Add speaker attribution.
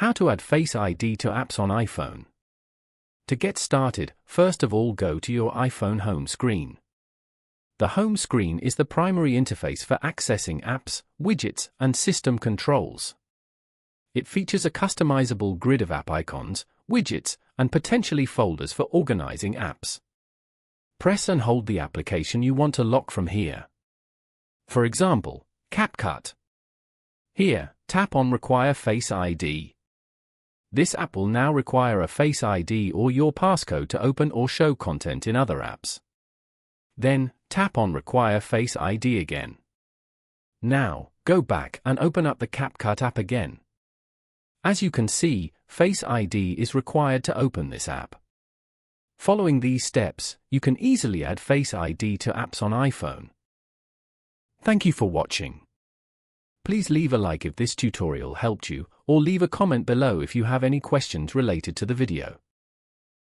Speaker 1: How to add Face ID to apps on iPhone. To get started, first of all go to your iPhone home screen. The home screen is the primary interface for accessing apps, widgets, and system controls. It features a customizable grid of app icons, widgets, and potentially folders for organizing apps. Press and hold the application you want to lock from here. For example, CapCut. Here, tap on Require Face ID. This app will now require a Face ID or your passcode to open or show content in other apps. Then, tap on Require Face ID again. Now, go back and open up the CapCut app again. As you can see, Face ID is required to open this app. Following these steps, you can easily add Face ID to apps on iPhone. Thank you for watching. Please leave a like if this tutorial helped you, or leave a comment below if you have any questions related to the video.